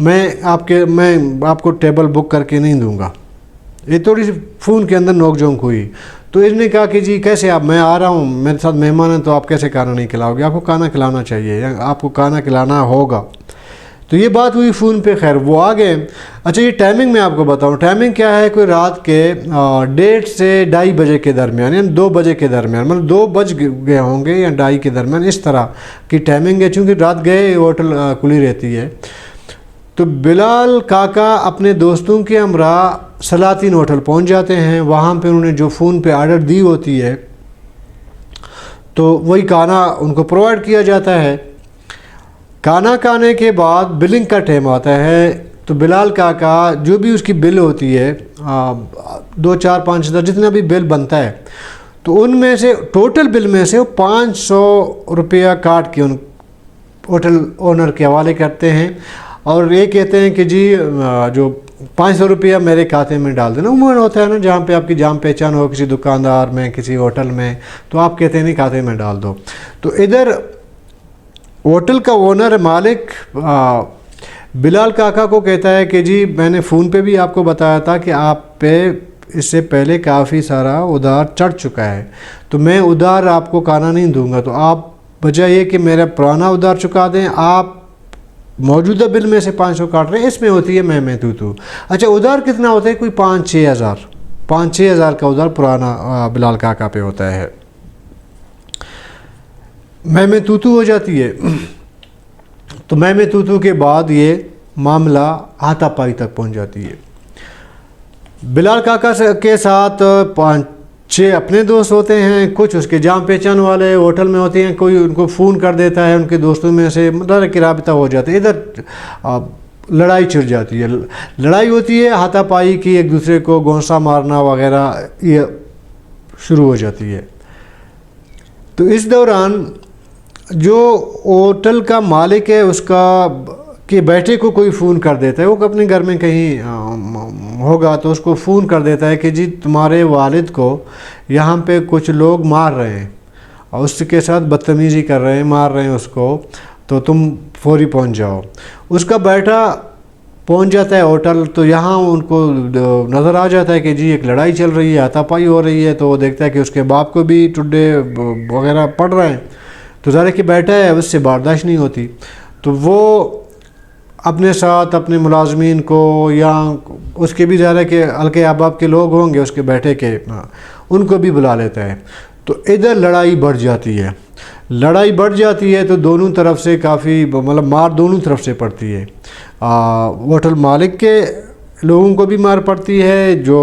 میں آپ کو ٹیبل بک کر کے نہیں دوں گا. یہ تھوڑی سی فون کے اندر نوک جھونک ہوئی. تو اس نے کہا کہ جی کیسے میں آ رہا ہوں، میرے ساتھ مہمان ہیں، تو آپ کیسے کھانا نہیں کھلاؤ گے؟ آپ کو کھانا کھلانا چاہیے، آپ کو کھانا کھلانا ہوگا. تو یہ بات ہوئی فون پہ. خیر وہ آ گئے. اچھا یہ ٹائمنگ میں آپ کو بتاؤں، ٹائمنگ کیا ہے؟ کوئی رات کے 1:30 سے 2:30 بجے کے درمیان، یعنی 2 بجے کے درمیان، مطلب 2 بج گئے ہوں گے یا 2:30 کے درمیان، اس طرح کی ٹائمنگ ہے. چونکہ رات گئے ہوٹل کھلی رہتی ہے. تو بلال کاکا اپنے دوستوں کے ہمراہ سلاطین ہوٹل پہنچ جاتے ہیں. وہاں پہ انہوں نے جو فون پہ آرڈر دی ہوتی ہے تو وہی کھانا ان کو پرووائڈ کیا جاتا ہے. کھانا کھانے کے بعد بلنگ کا ٹائم آتا ہے. تو بلال کاکا جو بھی اس کی بل ہوتی ہے 2 4 5 ہزار جتنا بھی بل بنتا ہے، تو ان میں سے ٹوٹل بل میں سے وہ 500 روپیہ کاٹ کے ان ہوٹل اونر کے حوالے کرتے ہیں. اور یہ کہتے ہیں کہ جی جو 500 روپیہ میرے کھاتے میں ڈال دینا. عموماً ہوتا ہے نا جہاں پہ آپ کی جان پہچان ہو کسی دکاندار میں، کسی ہوٹل میں، تو آپ کہتے ہیں نہیں کھاتے میں ڈال دو. تو ادھر ہوٹل کا اونر مالک بلال کاکا کو کہتا ہے کہ جی میں نے فون پہ بھی آپ کو بتایا تھا کہ آپ پہ اس سے پہلے کافی سارا ادھار چڑھ چکا ہے، تو میں ادھار آپ کو کھانا نہیں دوں گا. تو آپ بجائے یہ کہ میرا پرانا ادھار چکا دیں، آپ موجودہ بل میں سے 500 کاٹ رہے ہیں، اس میں ہوتی ہے میں تو. اچھا ادھار کتنا ہوتا ہے؟ کوئی 5-6 ہزار، 5-6 ہزار کا ادھار پرانا بلال کاکا پہ ہوتا ہے. میں تو ہو جاتی ہے. تو میں تو کے بعد یہ معاملہ ہاتھا پائی تک پہنچ جاتی ہے. بلال کاکا کے ساتھ 5-6 اپنے دوست ہوتے ہیں، کچھ اس کے جان پہچان والے ہوٹل میں ہوتے ہیں. کوئی ان کو فون کر دیتا ہے ان کے دوستوں میں سے، مطلب کہ رابطہ ہو جاتا ہے. ادھر لڑائی چھڑ جاتی ہے، لڑائی ہوتی ہے ہاتھا پائی کی، ایک دوسرے کو گونسا مارنا وغیرہ یہ شروع ہو جاتی ہے. تو اس دوران جو ہوٹل کا مالک ہے اس کا کہ بیٹے کو کوئی فون کر دیتا ہے، وہ اپنے گھر میں کہیں ہوگا تو اس کو فون کر دیتا ہے کہ جی تمہارے والد کو یہاں پہ کچھ لوگ مار رہے ہیں اور اس کے ساتھ بدتمیزی کر رہے ہیں، مار رہے ہیں اس کو، تو تم فوری پہنچ جاؤ. اس کا بیٹا پہنچ جاتا ہے ہوٹل. تو یہاں ان کو نظر آ جاتا ہے کہ جی ایک لڑائی چل رہی ہے، ہاتھا پائی ہو رہی ہے. تو وہ دیکھتا ہے کہ اس کے باپ کو بھی ٹڈے وغیرہ پڑ رہے ہیں. تو ظاہر کہ بیٹا ہے اس سے برداشت نہیں ہوتی. تو وہ اپنے ساتھ اپنے ملازمین کو یا اس کے بھی ظاہر ہے کہ ہلکے احباب کے لوگ ہوں گے اس کے بیٹے کے، ان کو بھی بلا لیتا ہے. تو ادھر لڑائی بڑھ جاتی ہے. لڑائی بڑھ جاتی ہے تو دونوں طرف سے کافی مطلب مار دونوں طرف سے پڑتی ہے. ہوٹل مالک کے لوگوں کو بھی مار پڑتی ہے، جو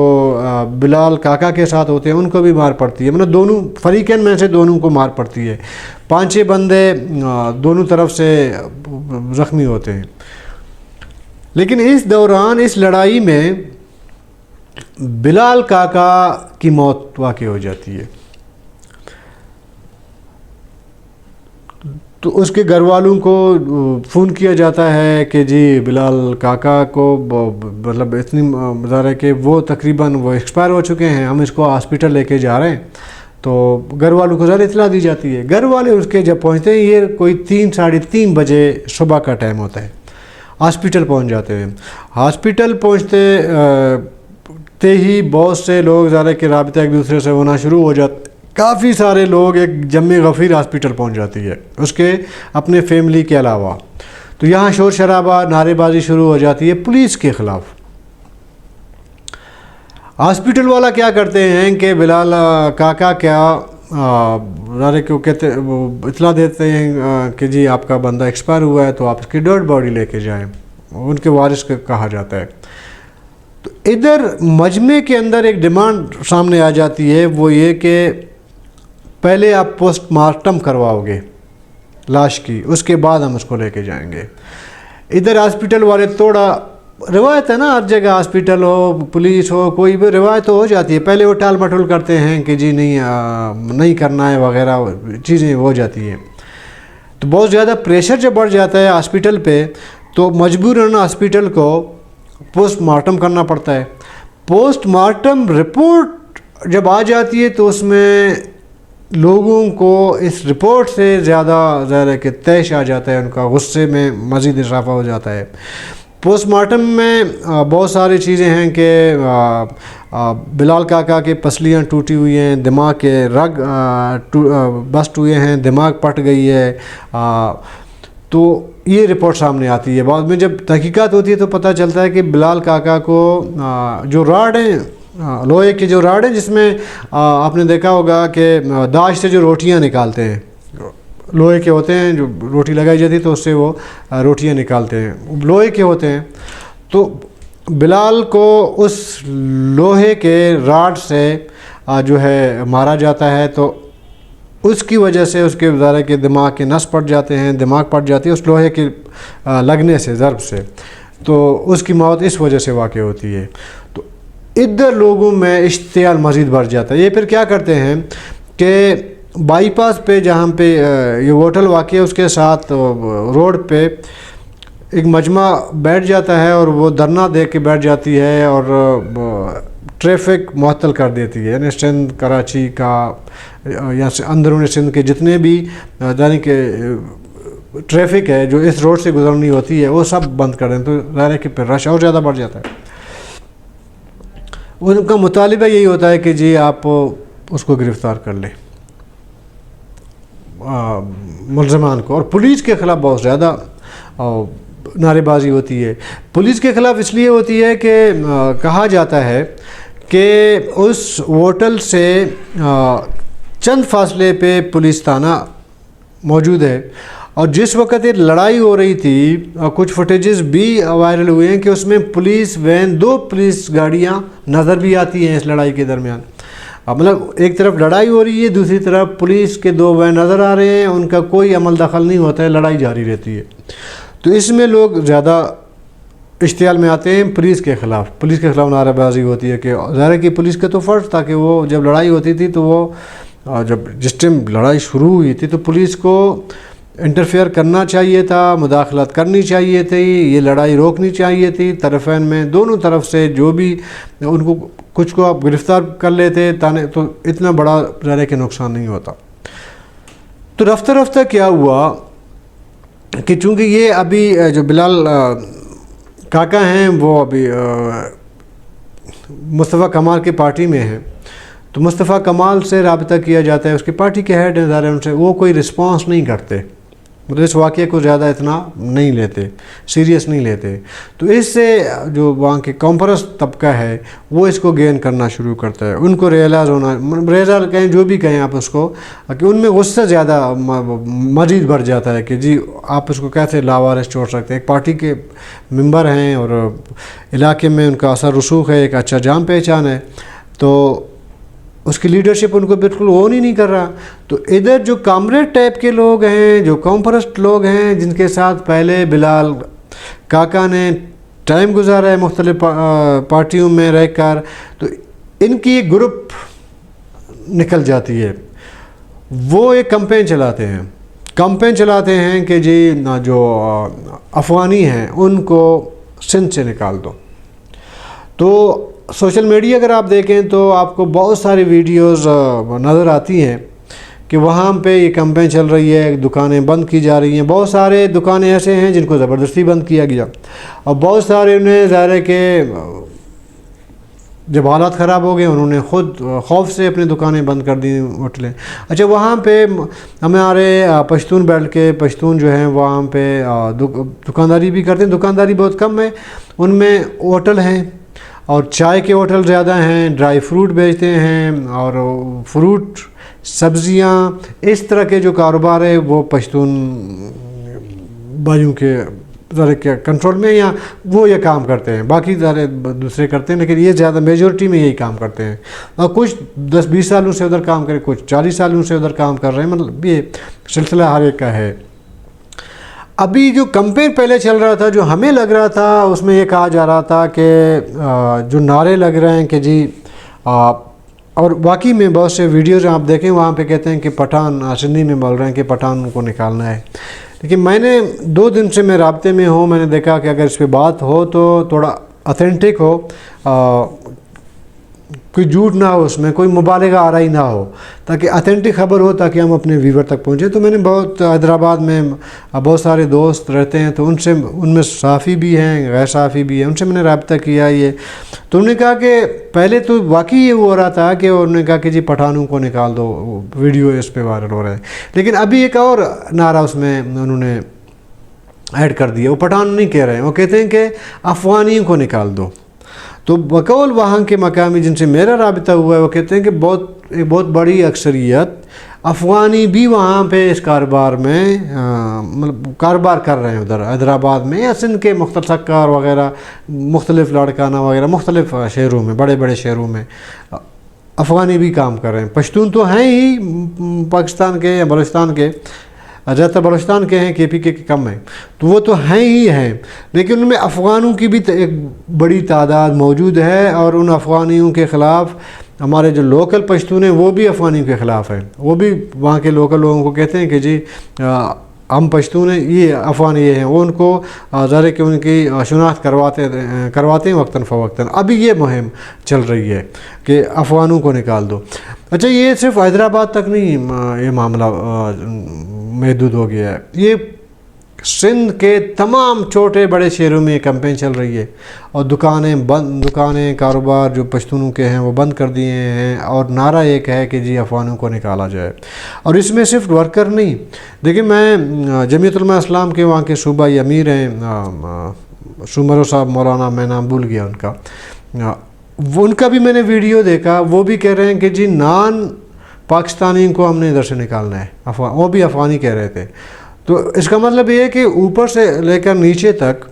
بلال کاکا کے ساتھ ہوتے ہیں ان کو بھی مار پڑتی ہے. مطلب دونوں فریقین میں سے دونوں کو مار پڑتی ہے. 5-6 بندے دونوں طرف سے زخمی ہوتے ہیں. لیکن اس دوران اس لڑائی میں بلال کاکا کی موت واقع ہو جاتی ہے. تو اس کے گھر والوں کو فون کیا جاتا ہے کہ جی بلال کاکا کو مطلب اتنی ظاہر ہے کہ وہ تقریباً وہ ایکسپائر ہو چکے ہیں، ہم اس کو ہاسپٹل لے کے جا رہے ہیں. تو گھر والوں کو ظاہر اطلاع دی جاتی ہے. گھر والے اس کے جب پہنچتے ہیں یہ کوئی 3-3:30 بجے صبح کا ٹائم ہوتا ہے. ہاسپٹل پہنچ جاتے ہیں. ہاسپٹل پہنچتے ہی بہت سے لوگ ظاہر کہ رابطہ ایک دوسرے سے ہونا شروع ہو جاتے. کافی سارے لوگ ایک جمع غفیر ہاسپٹل پہنچ جاتی ہے اس کے اپنے فیملی کے علاوہ. تو یہاں شور شرابہ نعرے بازی شروع ہو جاتی ہے پولیس کے خلاف. ہاسپٹل والا کیا کرتے ہیں کہ بلال کاکا کیا ظاہر کہ وہ کہتے اطلاع دیتے ہیں کہ جی آپ کا بندہ ایکسپائر ہوا ہے تو آپ اس کی ڈیڈ باڈی لے کے جائیں. ان کے وارث کو کہا جاتا ہے. تو ادھر مجمع کے اندر ایک ڈیمانڈ سامنے آ جاتی ہے، وہ یہ کہ پہلے آپ پوسٹ مارٹم کرواؤ گے لاش کی، اس کے بعد ہم اس کو لے کے جائیں گے. ادھر ہاسپٹل والے تھوڑا روایت ہے نا، ہر جگہ ہاسپٹل ہو پولیس ہو کوئی بھی روایت ہو جاتی ہے، پہلے وہ ٹال مٹول کرتے ہیں کہ جی نہیں کرنا ہے وغیرہ چیزیں ہو جاتی ہیں. تو بہت زیادہ پریشر جب بڑھ جاتا ہے ہاسپٹل پہ تو مجبوراً ہاسپٹل کو پوسٹ مارٹم کرنا پڑتا ہے. پوسٹ مارٹم رپورٹ جب آ جاتی ہے تو اس میں لوگوں کو اس رپورٹ سے زیادہ ظاہر ہے کہ طیش آ جاتا ہے، ان کا غصے میں مزید اضافہ ہو جاتا ہے۔ پوسٹ مارٹم میں بہت ساری چیزیں ہیں کہ بلال کاکا کی پسلیاں ٹوٹی ہوئی ہیں، دماغ کے رگ بسٹ ہوئے ہیں، دماغ پھٹ گئی ہے، تو یہ رپورٹ سامنے آتی ہے۔ بعد میں جب تحقیقات ہوتی ہے تو پتہ چلتا ہے کہ بلال کاکا کو جو راڈ ہیں، لوہے کے جو راڈ ہیں، جس میں آپ نے دیکھا ہوگا کہ داش سے جو روٹیاں نکالتے ہیں، لوہے کے ہوتے ہیں، جو روٹی لگائی جاتی ہے تو اس سے وہ روٹیاں نکالتے ہیں، لوہے کے ہوتے ہیں، تو بلال کو اس لوہے کے راڈ سے جو ہے مارا جاتا ہے، تو اس کی وجہ سے اس کے ظاہر کے دماغ کے نس پڑ جاتے ہیں، دماغ پڑ جاتی ہے اس لوہے کے لگنے سے، ضرب سے، تو اس کی موت اس وجہ سے واقع ہوتی ہے۔ تو ادھر لوگوں میں اشتعال مزید بڑھ جاتا ہے۔ یہ پھر کیا کرتے ہیں کہ بائی پاس پہ جہاں پہ یہ ہوٹل واقع ہے اس کے ساتھ روڈ پہ ایک مجمع بیٹھ جاتا ہے اور وہ دھرنا دے کے بیٹھ جاتی ہے اور ٹریفک معطل کر دیتی ہے، یعنی سندھ کراچی کا یا اندرون سندھ کے جتنے بھی یعنی کہ ٹریفک ہے جو اس روڈ سے گزرنی ہوتی ہے وہ سب بند کر دیں، تو ظاہر ہے کہ پھر رش اور زیادہ بڑھ جاتا ہے۔ ان کا مطالبہ یہی ہوتا ہے کہ جی آپ اس کو گرفتار کر لیں، ملزمان کو، اور پولیس کے خلاف بہت زیادہ نعرے بازی ہوتی ہے۔ پولیس کے خلاف اس لیے ہوتی ہے کہ کہا جاتا ہے کہ اس ہوٹل سے چند فاصلے پہ پولیس تھانہ موجود ہے، اور جس وقت یہ لڑائی ہو رہی تھی کچھ فوٹیجز بھی وائرل ہوئے ہیں کہ اس میں پولیس وین، 2 پولیس گاڑیاں نظر بھی آتی ہیں اس لڑائی کے درمیان۔ مطلب ایک طرف لڑائی ہو رہی ہے، دوسری طرف پولیس کے 2 وین نظر آ رہے ہیں، ان کا کوئی عمل دخل نہیں ہوتا ہے، لڑائی جاری رہتی ہے۔ تو اس میں لوگ زیادہ اشتعال میں آتے ہیں پولیس کے خلاف نعرہ بازی ہوتی ہے کہ ظاہر ہے کہ پولیس کا تو فرض تھا کہ وہ جب لڑائی ہوتی تھی تو وہ جس ٹائم لڑائی شروع ہوئی تھی تو پولیس کو انٹرفیئر کرنا چاہیے تھا، مداخلت کرنی چاہیے تھی، یہ لڑائی روکنی چاہیے تھی، طرفین میں دونوں طرف سے جو بھی ان کو کچھ کو آپ گرفتار کر لیتے تو اتنا بڑا ظاہر ہے کہ نقصان نہیں ہوتا۔ تو رفتہ رفتہ کیا ہوا کہ چونکہ یہ ابھی جو بلال کاکا ہیں وہ ابھی مصطفیٰ کمال کی پارٹی میں ہیں، تو مصطفیٰ کمال سے رابطہ کیا جاتا ہے، اس کی پارٹی کے ہیڈ ہیں، ظاہر ہے ان سے وہ کوئی رسپانس نہیں کرتے، مطلب اس واقعے کو زیادہ اتنا نہیں لیتے، سیریس نہیں لیتے۔ تو اس سے جو وہاں کے کانفرنس طبقہ ہے وہ اس کو گین کرنا شروع کرتا ہے، ان کو ریئلائز کہیں جو بھی کہیں آپ اس کو، کہ ان میں غصہ زیادہ مزید بڑھ جاتا ہے کہ جی آپ اس کو کیسے لاوارث چھوڑ سکتے ہیں، ایک پارٹی کے ممبر ہیں اور علاقے میں ان کا اثر رسوخ ہے، ایک اچھا جان پہچان ہے، تو اس کی لیڈرشپ ان کو بالکل آن ہی نہیں کر رہا۔ تو ادھر جو کامریڈ ٹائپ کے لوگ ہیں، جو کانفرنسٹ لوگ ہیں، جن کے ساتھ پہلے بلال کاکا نے ٹائم گزارا ہے مختلف پارٹیوں میں رہ کر، تو ان کی ایک گروپ نکل جاتی ہے، وہ ایک کمپین چلاتے ہیں کہ جی جو افغانی ہیں ان کو سندھ سے نکال دو۔ تو سوشل میڈیا اگر آپ دیکھیں تو آپ کو بہت ساری ویڈیوز نظر آتی ہیں کہ وہاں پہ یہ کمپین چل رہی ہے، دکانیں بند کی جا رہی ہیں، بہت سارے دکانیں ایسے ہیں جن کو زبردستی بند کیا گیا، اور بہت سارے انہیں ظاہر ہے کہ جب حالات خراب ہو گئے انہوں نے خود خوف سے اپنی دکانیں بند کر دیں، ہوٹلیں۔ اچھا وہاں پہ ہمارے پشتون بیلٹ کے پشتون جو ہیں وہاں پہ دکانداری بھی کرتے ہیں، دکانداری بہت کم ہے، ان میں ہوٹل ہیں اور چائے کے ہوٹل زیادہ ہیں، ڈرائی فروٹ بیچتے ہیں اور فروٹ، سبزیاں، اس طرح کے جو کاروبار ہے وہ پشتون بھائیوں کے ذرا کیا کنٹرول میں، یا وہ یہ کام کرتے ہیں، باقی ذرا دوسرے کرتے ہیں، لیکن یہ زیادہ میجورٹی میں یہی کام کرتے ہیں، اور کچھ 10-20 سالوں سے ادھر کام کرے، کچھ 40 سالوں سے ادھر کام کر رہے ہیں، مطلب یہ سلسلہ ہر ایک کا ہے۔ ابھی جو کمپین پہلے چل رہا تھا، جو ہمیں لگ رہا تھا، اس میں یہ کہا جا رہا تھا کہ جو نعرے لگ رہے ہیں کہ جی اور واقعی میں بہت سے ویڈیوز آپ دیکھیں وہاں پہ کہتے ہیں کہ پٹھان، سندھی میں بول رہے ہیں کہ پٹھان کو نکالنا ہے، لیکن میں نے 2 دن سے میں رابطے میں ہوں، میں نے دیکھا کہ اگر اس پہ بات ہو تو تھوڑا اتھینٹک ہو، کوئی جھوٹ نہ ہو اس میں، کوئی مبالغہ آ رہی نہ ہو، تاکہ اتھینٹک خبر ہو، تاکہ ہم اپنے ویور تک پہنچیں۔ تو میں نے بہت حیدرآباد میں بہت سارے دوست رہتے ہیں، تو ان میں صحافی بھی ہیں، غیر صحافی بھی ہیں، ان سے میں نے رابطہ کیا یہ، تو انہوں نے کہا کہ پہلے تو واقعی یہ ہو رہا تھا کہ انہوں نے کہا کہ جی پٹھانوں کو نکال دو، ویڈیو اس پہ وائرل ہو رہا ہے، لیکن ابھی ایک اور نعرہ اس میں انہوں نے ایڈ کر دیا، وہ پٹھان نہیں کہہ رہے ہیں، وہ کہتے ہیں کہ افغانیوں کو نکال دو۔ تو بقول وہاں کے مقامی جن سے میرا رابطہ ہوا ہے، وہ کہتے ہیں کہ ایک بہت بڑی اکثریت افغانی بھی وہاں پہ اس کاروبار میں مطلب کاروبار کر رہے ہیں، ادھر حیدرآباد میں یا سندھ کے مختلف سکار وغیرہ، مختلف لاڑکانہ وغیرہ، مختلف شہروں میں، بڑے بڑے شہروں میں افغانی بھی کام کر رہے ہیں۔ پشتون تو ہیں ہی پاکستان کے یا بلوچستان کے، زیادہ تر بلوچستان کے ہیں، کے پی کے کم ہیں، تو وہ تو ہیں ہی ہیں، لیکن ان میں افغانوں کی بھی ایک بڑی تعداد موجود ہے، اور ان افغانیوں کے خلاف ہمارے جو لوکل پشتون ہیں وہ بھی افغانیوں کے خلاف ہیں، وہ بھی وہاں کے لوکل لوگوں کو کہتے ہیں کہ جی ہم پشتون ہیں، یہ افغان یہ ہیں، وہ ان کو ظاہر ہے کہ ان کی شناخت کرواتے ہیں وقتاً فوقتاً۔ ابھی یہ مہم چل رہی ہے کہ افغانوں کو نکال دو۔ اچھا، یہ صرف حیدرآباد تک نہیں یہ معاملہ محدود ہو گیا ہے، یہ سندھ کے تمام چھوٹے بڑے شہروں میں یہ کمپین چل رہی ہے، اور دکانیں کاروبار جو پشتونوں کے ہیں وہ بند کر دیے ہیں، اور نعرہ ایک ہے کہ جی افغانوں کو نکالا جائے۔ اور اس میں صرف ورکر نہیں، دیکھیں میں جمعیت علماء اسلام کے وہاں کے صوبائی امیر ہیں سومرو صاحب، مولانا، میں نام بھول گیا ان کا، ان کا بھی میں نے ویڈیو دیکھا، وہ بھی کہہ رہے ہیں کہ جی نان پاکستانی کو ہم نے ادھر سے نکالنا ہے، وہ بھی افغانی کہہ رہے تھے۔ تو اس کا مطلب یہ ہے کہ اوپر سے لے کر نیچے تک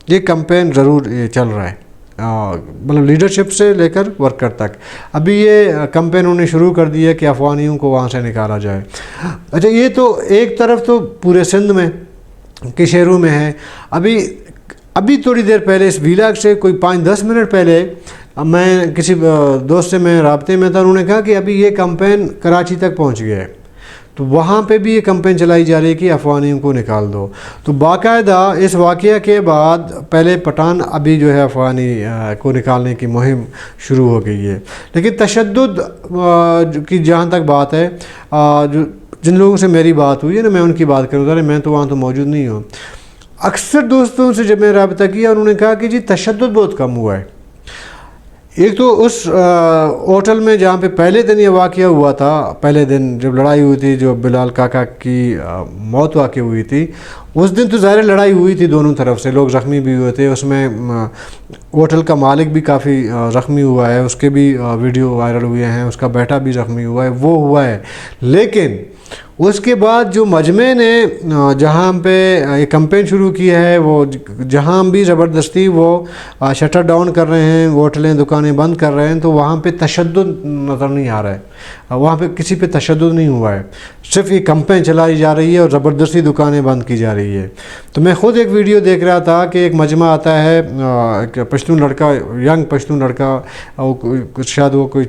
یہ کمپین ضرور چل رہا ہے، مطلب لیڈرشپ سے لے کر ورکر تک۔ ابھی یہ کمپین انہوں نے شروع کر دی ہے کہ افغانیوں کو وہاں سے نکالا جائے۔ اچھا، یہ تو ایک طرف تو پورے سندھ میں کے شہروں میں ہے۔ ابھی تھوڑی دیر پہلے اس ویلاگ سے کوئی 5-10 منٹ پہلے میں کسی دوست سے میں رابطے میں تھا، انہوں نے کہا کہ ابھی یہ کمپین کراچی تک پہنچ گیا ہے، تو وہاں پہ بھی یہ کمپین چلائی جا رہی ہے کہ افغانیوں کو نکال دو۔ تو باقاعدہ اس واقعہ کے بعد پہلے پٹھان، ابھی جو ہے افغانی کو نکالنے کی مہم شروع ہو گئی ہے۔ لیکن تشدد کی جہاں تک بات ہے، جن لوگوں سے میری بات ہوئی ہے نا، میں ان کی بات کروں گا، میں تو وہاں تو موجود نہیں ہوں، اکثر دوستوں سے جب میں رابطہ کیا انہوں نے کہا کہ جی تشدد بہت کم ہوا ہے۔ ایک تو اس ہوٹل میں جہاں پہ پہلے دن یہ واقعہ ہوا تھا، پہلے دن جب لڑائی ہوئی تھی، جو بلال کاکا کی موت واقع ہوئی تھی، اس دن تو ظاہر لڑائی ہوئی تھی دونوں طرف سے، لوگ زخمی بھی ہوئے تھے، اس میں ہوٹل کا مالک بھی کافی زخمی ہوا ہے، اس کے بھی ویڈیو وائرل ہوئے ہیں، اس کا بیٹا بھی زخمی ہوا ہے، وہ ہوا ہے۔ لیکن اس کے بعد جو مجمع نے جہاں پہ یہ کمپین شروع کی ہے، وہ جہاں بھی زبردستی وہ شٹر ڈاؤن کر رہے ہیں، ہوٹلیں دکانیں بند کر رہے ہیں، تو وہاں پہ تشدد نظر نہیں آ رہا ہے، وہاں پہ کسی پہ تشدد نہیں ہوا ہے، صرف یہ کمپین چلائی جا رہی ہے اور زبردستی دکانیں بند کی جا رہی ہے۔ تو میں خود ایک ویڈیو دیکھ رہا تھا کہ ایک مجمع آتا ہے، ایک پشتون لڑکا، ینگ پشتون لڑکا، شاید وہ کوئی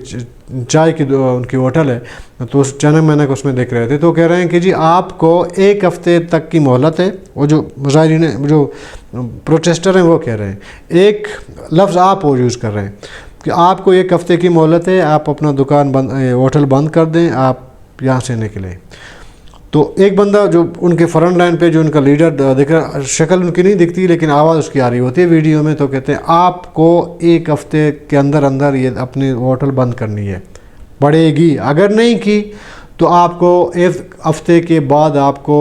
چائے کی ان کی ہوٹل ہے، تو اس چینل میں نے اس میں دیکھ رہے تھے، تو کہہ رہے ہیں کہ جی آپ کو 1 ہفتے تک کی مہلت ہے، وہ جو مظاہرین جو پروٹیسٹر ہیں وہ کہہ رہے ہیں، ایک لفظ آپ وہ یوز کر رہے ہیں کہ آپ کو 1 ہفتے کی مہلت ہے، آپ اپنا دکان بند، ہوٹل بند کر دیں، آپ یہاں سے نکلیں۔ تو ایک بندہ جو ان کے فرنٹ لائن پہ جو ان کا لیڈر دکھ رہا، شکل ان کی نہیں دکھتی لیکن آواز اس کی آ رہی ہوتی ہے ویڈیو میں، تو کہتے ہیں آپ کو 1 ہفتے کے اندر یہ اپنے ہوٹل بند کرنی ہے، پڑے گی، اگر نہیں کی تو آپ کو 1 ہفتے کے بعد آپ کو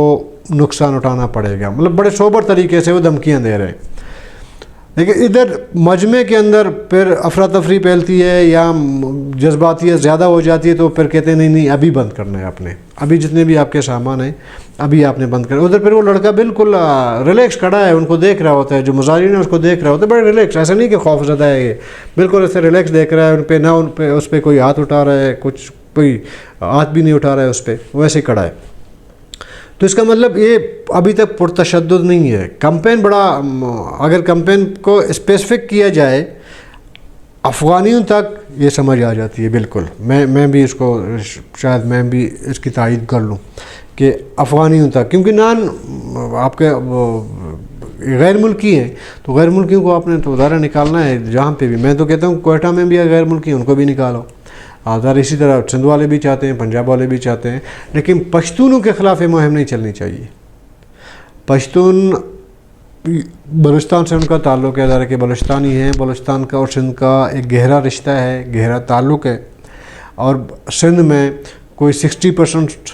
نقصان اٹھانا پڑے گا۔ مطلب بڑے سوبر طریقے سے وہ دھمکیاں دے رہے ہیں۔ لیکن ادھر مجمع کے اندر پھر افراتفری پھیلتی ہے یا جذباتیت زیادہ ہو جاتی ہے، تو پھر کہتے ہیں نہیں ابھی بند کرنا ہے، آپ نے ابھی جتنے بھی آپ کے سامان ہیں ابھی آپ نے بند کرنا۔ ادھر پھر وہ لڑکا بالکل ریلیکس کھڑا ہے، ان کو دیکھ رہا ہوتا ہے، جو مظاہرین ہیں اس کو دیکھ رہا ہوتا ہے، بڑے ریلیکس، ایسا نہیں کہ خوف زدہ ہے، یہ بالکل ایسے ریلیکس دیکھ رہا ہے، ان پہ نہ اس پہ کوئی ہاتھ اٹھا رہا ہے، کوئی ہاتھ بھی نہیں اٹھا رہا ہے اس پہ، ویسے ہی کھڑا ہے۔ تو اس کا مطلب یہ ابھی تک پرتشدد نہیں ہے۔ کمپین بڑا، اگر کمپین کو اسپیسیفک کیا جائے افغانیوں تک، یہ سمجھ آ جاتی ہے بالکل۔ میں بھی اس کو شاید میں بھی اس کی تائید کر لوں کہ افغانیوں تک، کیونکہ نان آپ کے غیر ملکی ہیں تو غیر ملکیوں کو آپ نے تو ظاہر نکالنا ہے جہاں پہ بھی. میں تو کہتا ہوں کوئٹہ میں بھی غیر ملکی ہیں ان کو بھی نکالو. ظاہر اسی طرح سندھ والے بھی چاہتے ہیں, پنجاب والے بھی چاہتے ہیں, لیکن پشتونوں کے خلاف یہ مہم نہیں چلنی چاہیے. پشتون بلوچستان سے ان کا تعلق ہے, ظاہر کہ بلوچستانی ہیں. بلوچستان کا اور سندھ کا ایک گہرا رشتہ ہے, گہرا تعلق ہے. اور سندھ میں کوئی 60%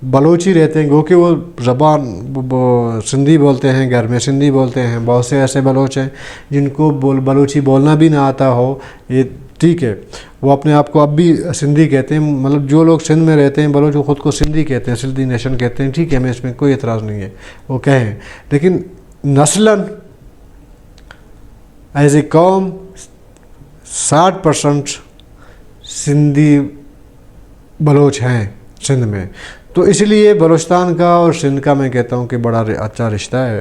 بلوچی رہتے ہیں, گو کہ وہ زبان سندھی بولتے ہیں, گھر میں سندھی بولتے ہیں. بہت سے ایسے بلوچ ہیں جن کو بلوچی بولنا بھی نہ آتا ہو, یہ ٹھیک ہے, وہ اپنے آپ کو اب بھی سندھی کہتے ہیں. مطلب جو لوگ سندھ میں رہتے ہیں بلوچ وہ خود کو سندھی کہتے ہیں, سندھی نیشن کہتے ہیں. ٹھیک ہے, ہمیں اس میں کوئی اعتراض نہیں ہے, وہ کہیں. لیکن نسلاً ایز اے قوم 60% سندھی بلوچ ہیں سندھ میں. تو اس لیے بلوچستان کا اور سندھ کا میں کہتا ہوں کہ بڑا اچھا رشتہ ہے,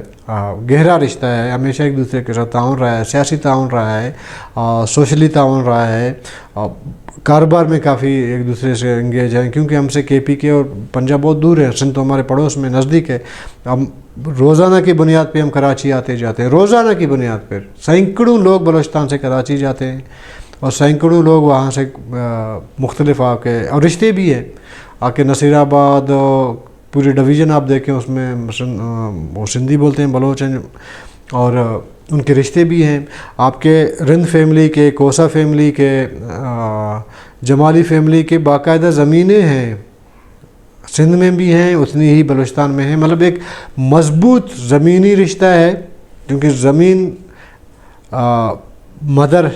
گہرا رشتہ ہے. ہمیشہ ایک دوسرے کے ساتھ تعاون رہا ہے, سیاسی تعاون رہا ہے, سوشلی تعاون رہا ہے, کاروبار میں کافی ایک دوسرے سے انگیج ہیں. کیونکہ ہم سے کے پی کے اور پنجاب بہت دور ہے, سندھ تو ہمارے پڑوس میں نزدیک ہے. ہم روزانہ کی بنیاد پہ ہم کراچی آتے جاتے ہیں, روزانہ کی بنیاد پر سینکڑوں لوگ بلوچستان سے کراچی جاتے ہیں اور سینکڑوں لوگ وہاں سے مختلف آ کے, اور رشتے بھی ہیں آ کے نصیر آباد پوری ڈویژن آپ دیکھیں اس میں وہ سندھی بولتے ہیں, بلوچ ہیں, اور ان کے رشتے بھی ہیں. آپ کے رند فیملی کے, کوسا فیملی کے, جمالی فیملی کے باقاعدہ زمینیں ہیں سندھ میں بھی ہیں, اتنی ہی بلوچستان میں ہیں. مطلب ایک مضبوط زمینی رشتہ ہے, کیونکہ زمین مدر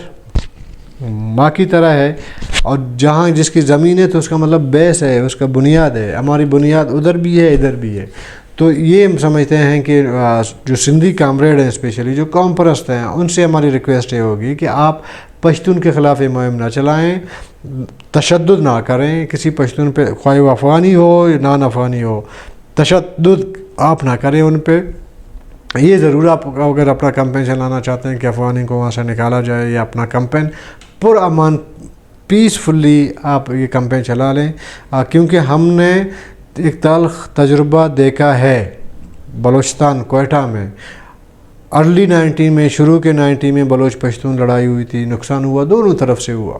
ماں کی طرح ہے, اور جہاں جس کی زمین ہے تو اس کا مطلب بیس ہے, اس کا بنیاد ہے. ہماری بنیاد ادھر بھی ہے ادھر بھی ہے. تو یہ ہم سمجھتے ہیں کہ جو سندھی کامریڈ ہیں, اسپیشلی جو قوم پرست ہیں, ان سے ہماری ریکویسٹ یہ ہوگی کہ آپ پشتون کے خلاف یہ مہم نہ چلائیں, تشدد نہ کریں کسی پشتون پہ, خواہ وہ افغانی ہو یا نان افغانی ہو, تشدد آپ نہ کریں ان پہ. یہ ضرور آپ اگر اپنا کمپین چلانا چاہتے ہیں کہ افغانی کو وہاں سے نکالا جائے, یا اپنا کمپین پر امن پیسفلی آپ یہ کمپین چلا لیں, کیونکہ ہم نے ایک تلخ تجربہ دیکھا ہے بلوچستان کوئٹہ میں. ارلی 90 میں, شروع کے 90 میں بلوچ پشتون لڑائی ہوئی تھی, نقصان ہوا, دونوں طرف سے ہوا.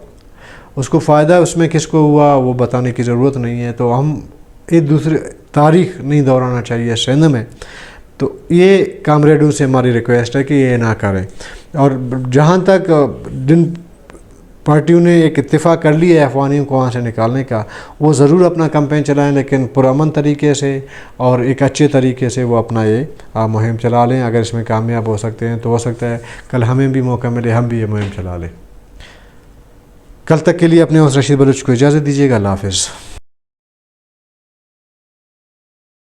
اس کو فائدہ اس میں کس کو ہوا وہ بتانے کی ضرورت نہیں ہے. تو ہم ایک دوسرے تاریخ نہیں دہرانا چاہیے سندھ میں. تو یہ کامریڈوں سے ہماری ریکویسٹ ہے کہ یہ نہ کریں. اور جہاں تک جن پارٹیوں نے ایک اتفاق کر لیا ہے افغانیوں کو وہاں سے نکالنے کا, وہ ضرور اپنا کمپین چلائیں, لیکن پرامن طریقے سے اور ایک اچھے طریقے سے وہ اپنا یہ مہم چلا لیں. اگر اس میں کامیاب ہو سکتے ہیں تو ہو سکتا ہے کل ہمیں بھی موقع ملے, ہم بھی یہ مہم چلا لیں. کل تک کے لیے اپنے ہوسٹ رشید بلوچ کو اجازت دیجیے گا. اللہ حافظ.